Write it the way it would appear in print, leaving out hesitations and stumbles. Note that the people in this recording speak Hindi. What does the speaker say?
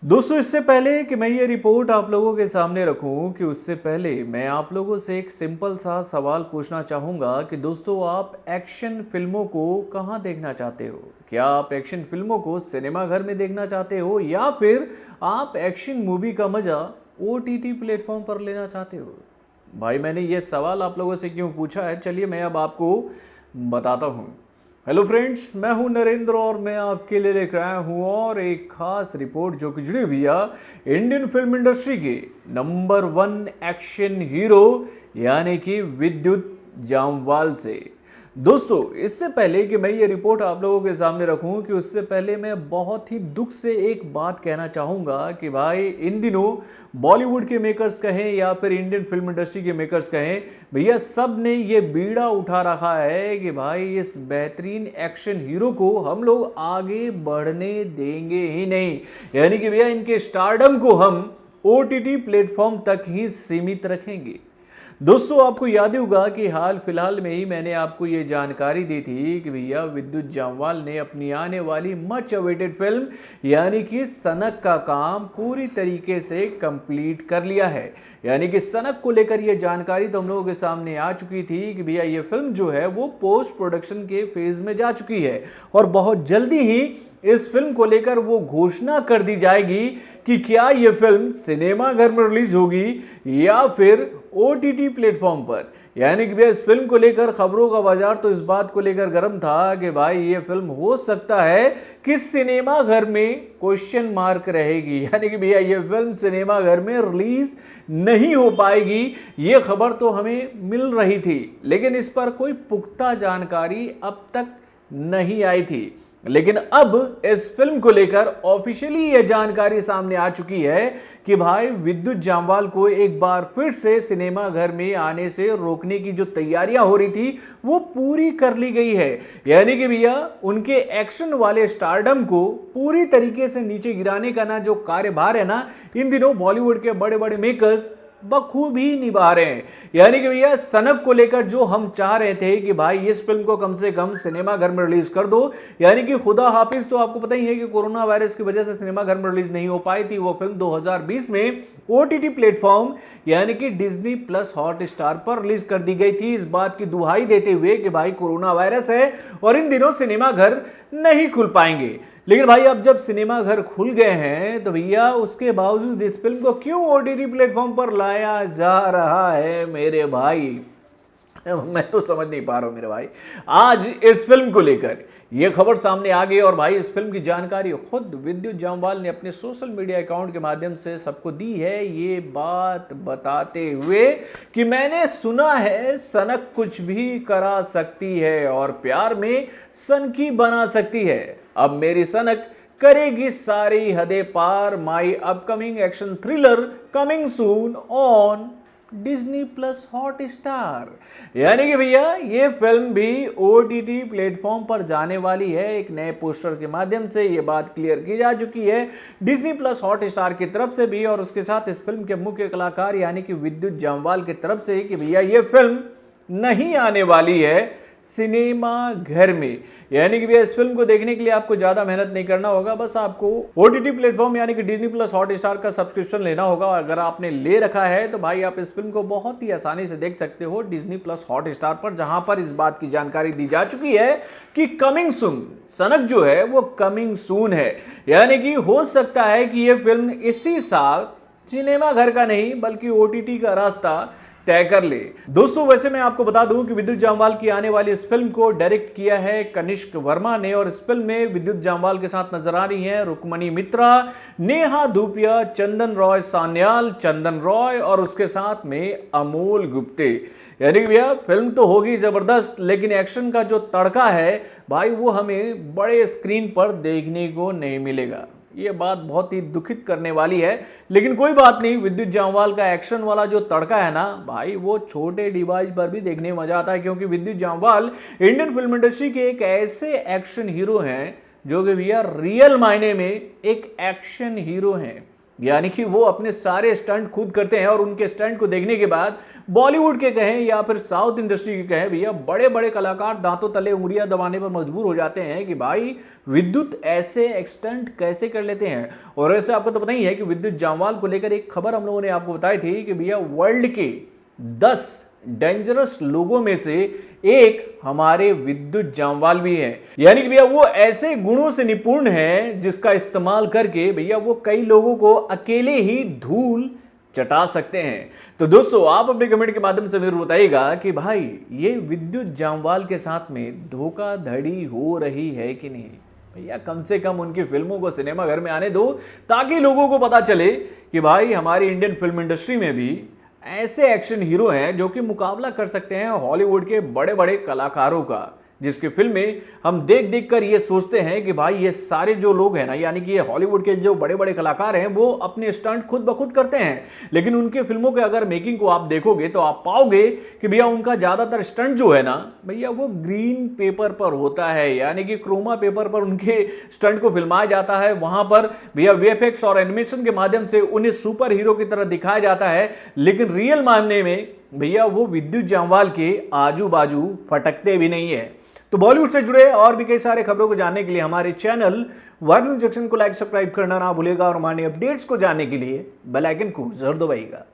दोस्तों इससे पहले कि मैं ये रिपोर्ट आप लोगों के सामने रखूं कि उससे पहले मैं आप लोगों से एक सिंपल सा सवाल पूछना चाहूँगा कि दोस्तों आप एक्शन फिल्मों को कहाँ देखना चाहते हो? क्या आप एक्शन फिल्मों को सिनेमा घर में देखना चाहते हो या फिर आप एक्शन मूवी का मज़ा OTT प्लेटफॉर्म पर लेना चाहते हो? भाई मैंने ये सवाल आप लोगों से क्यों पूछा है, चलिए मैं अब आपको बताता हूँ। हेलो फ्रेंड्स, मैं हूं नरेंद्र और मैं आपके लिए लेकर आया हूं और एक खास रिपोर्ट जो कि जुड़ी हुई है इंडियन फिल्म इंडस्ट्री के नंबर 1 एक्शन हीरो यानी कि विद्युत जामवाल से। दोस्तों इससे पहले कि मैं ये रिपोर्ट आप लोगों के सामने रखूं कि उससे पहले मैं बहुत ही दुख से एक बात कहना चाहूँगा कि भाई इन दिनों बॉलीवुड के मेकर्स कहें या फिर इंडियन फिल्म इंडस्ट्री के मेकर्स कहें, भैया सब ने ये बीड़ा उठा रखा है कि भाई इस बेहतरीन एक्शन हीरो को हम लोग आगे बढ़ने देंगे ही नहीं, यानी कि भैया इनके स्टारडम को हम OTT प्लेटफॉर्म तक ही सीमित रखेंगे। दोस्तों आपको याद होगा कि हाल फिलहाल में ही मैंने आपको ये जानकारी दी थी कि भैया विद्युत जामवाल ने अपनी आने वाली मच अवेटेड फिल्म यानी कि सनक का काम पूरी तरीके से कंप्लीट कर लिया है। यानी कि सनक को लेकर ये जानकारी तो हम लोगों के सामने आ चुकी थी कि भैया ये फिल्म जो है वो पोस्ट प्रोडक्शन के फेज में जा चुकी है और बहुत जल्दी ही इस फिल्म को लेकर वो घोषणा कर दी जाएगी कि क्या ये फिल्म सिनेमा घर में रिलीज होगी या फिर OTT प्लेटफॉर्म पर। यानी कि भैया इस फिल्म को लेकर खबरों का बाजार तो इस बात को लेकर गर्म था कि भाई ये फिल्म हो सकता है कि सिनेमा घर में क्वेश्चन मार्क रहेगी, यानी कि भैया ये फिल्म सिनेमा घर में रिलीज नहीं हो पाएगी। ये खबर तो हमें मिल रही थी लेकिन इस पर कोई पुख्ता जानकारी अब तक नहीं आई थी। लेकिन अब इस फिल्म को लेकर ऑफिशियली यह जानकारी सामने आ चुकी है कि भाई विद्युत जामवाल को एक बार फिर से सिनेमा घर में आने से रोकने की जो तैयारियां हो रही थी वो पूरी कर ली गई है। यानी कि भैया उनके एक्शन वाले स्टारडम को पूरी तरीके से नीचे गिराने का ना जो कार्यभार है ना, इन दिनों बॉलीवुड के बड़े बड़े मेकर्स बखूबी निभा रहे हैं। यानी कि भैया सनक को लेकर जो हम चाह रहे थे कि भाई इस फिल्म को कम से कम सिनेमा घर में रिलीज कर दो, यानी कि खुदा हाफिज तो आपको पता ही है कि कोरोना वायरस की वजह से सिनेमा घर में रिलीज नहीं हो पाई थी। वो फिल्म 2020 में OTT प्लेटफॉर्म यानी कि Disney+ हॉटस्टार पर रिलीज कर दी गई थी, इस बात की दुहाई देते हुए कि भाई कोरोना वायरस है और इन दिनों सिनेमा घर नहीं खुल पाएंगे। लेकिन भाई अब जब सिनेमा घर खुल गए हैं तो भैया उसके बावजूद इस फिल्म को क्यों OTT प्लेटफॉर्म पर लाया जा रहा है मेरे भाई, मैं तो समझ नहीं पा रहा हूं मेरे भाई। आज इस फिल्म को लेकर यह खबर सामने आ गई और भाई इस फिल्म की जानकारी खुद विद्युत जामवाल ने अपने सोशल मीडिया अकाउंट के माध्यम से सबको दी है, ये बात बताते हुए कि मैंने सुना है सनक कुछ भी करा सकती है और प्यार में सनकी बना सकती है। अब मेरी सनक करेगी सारी हदें पार, my upcoming action thriller coming soon on Disney+ Hotstar. यानी कि भैया ये फिल्म भी OTT प्लेटफॉर्म पर जाने वाली है। एक नए पोस्टर के माध्यम से ये बात क्लियर की जा चुकी है Disney+ हॉटस्टार की तरफ से भी और उसके साथ इस फिल्म के मुख्य कलाकार यानी कि विद्युत जामवाल की तरफ से कि भैया ये फिल्म नहीं आने वाली है सिनेमा घर में। यानी कि भैया इस फिल्म को देखने के लिए आपको ज्यादा मेहनत नहीं करना होगा, बस आपको OTT प्लेटफॉर्म यानी कि Disney+ हॉटस्टार का सब्सक्रिप्शन लेना होगा। अगर आपने ले रखा है तो भाई आप इस फिल्म को बहुत ही आसानी से देख सकते हो Disney+ हॉटस्टार पर, जहां पर इस बात की जानकारी दी जा चुकी है कि कमिंग सून, सनक जो है वो कमिंग सून है। यानी कि हो सकता है कि यह फिल्म इसी साल सिनेमा घर का नहीं बल्कि OTT का रास्ता तय कर ले। दोस्तों वैसे मैं आपको बता दूं कि विद्युत जामवाल की आने वाली इस फिल्म को डायरेक्ट किया है कनिष्क वर्मा ने और इस फिल्म में विद्युत जामवाल के साथ नजर आ रही हैं रुक्मणी मित्रा, नेहा धूपिया, चंदन रॉय सान्याल, चंदन रॉय और उसके साथ में अमोल गुप्ते। यानी कि भैया फिल्म तो होगी जबरदस्त लेकिन एक्शन का जो तड़का है भाई वो हमें बड़े स्क्रीन पर देखने को नहीं मिलेगा। ये बात बहुत ही दुखित करने वाली है, लेकिन कोई बात नहीं, विद्युत जामवाल का एक्शन वाला जो तड़का है ना भाई वो छोटे डिवाइस पर भी देखने में मजा आता है, क्योंकि विद्युत जामवाल इंडियन फिल्म इंडस्ट्री के एक ऐसे एक्शन हीरो हैं जो कि भैया रियल मायने में एक एक्शन हीरो हैं। यानी कि वो अपने सारे स्टंट खुद करते हैं और उनके स्टंट को देखने के बाद बॉलीवुड के कहें या फिर साउथ इंडस्ट्री के कहें भैया, बड़े बड़े कलाकार दांतों तले उंगलियां दबाने पर मजबूर हो जाते हैं कि भाई विद्युत ऐसे स्टंट कैसे कर लेते हैं। और ऐसे आपको तो पता ही है कि विद्युत जामवाल को लेकर एक खबर हम लोगों ने आपको बताई थी कि भैया वर्ल्ड के 10 डेंजरस लोगों में से एक हमारे विद्युत जामवाल भी है। यानी कि भैया वो ऐसे गुणों से निपुण है जिसका इस्तेमाल करके भैया वो कई लोगों को अकेले ही धूल चटा सकते हैं। तो दोस्तों आप अपने कमेंट के माध्यम से जरूर बताइएगा कि भाई ये विद्युत जामवाल के साथ में धोखाधड़ी हो रही है कि नहीं। भैया कम से कम उनकी फिल्मों को सिनेमा घर में आने दो ताकि लोगों को पता चले कि भाई हमारी इंडियन फिल्म इंडस्ट्री में भी ऐसे एक्शन हीरो हैं जो कि मुकाबला कर सकते हैं हॉलीवुड के बड़े बड़े कलाकारों का, जिसकी फिल्में हम देख देख कर ये सोचते हैं कि भाई ये सारे जो लोग हैं ना, यानी कि ये हॉलीवुड के जो बड़े बड़े कलाकार हैं वो अपने स्टंट खुद ब खुद करते हैं। लेकिन उनके फिल्मों के अगर मेकिंग को आप देखोगे तो आप पाओगे कि भैया उनका ज्यादातर स्टंट जो है ना भैया वो ग्रीन पेपर पर होता है, यानी कि क्रोमा पेपर पर उनके स्टंट को फिल्माया जाता है। वहां पर भैया वीएफएक्स और एनिमेशन के माध्यम से उन्हें सुपर हीरो की तरह दिखाया जाता है, लेकिन रियल मामले में भैया वो विद्युत जामवाल के आजू बाजू फटकते भी नहीं है। तो बॉलीवुड से जुड़े और भी कई सारे खबरों को जानने के लिए हमारे चैनल वायरल जंक्शन को लाइक सब्सक्राइब करना ना भूलेगा और हमारे अपडेट्स को जानने के लिए बेल आइकन को जरूर दबाइएगा।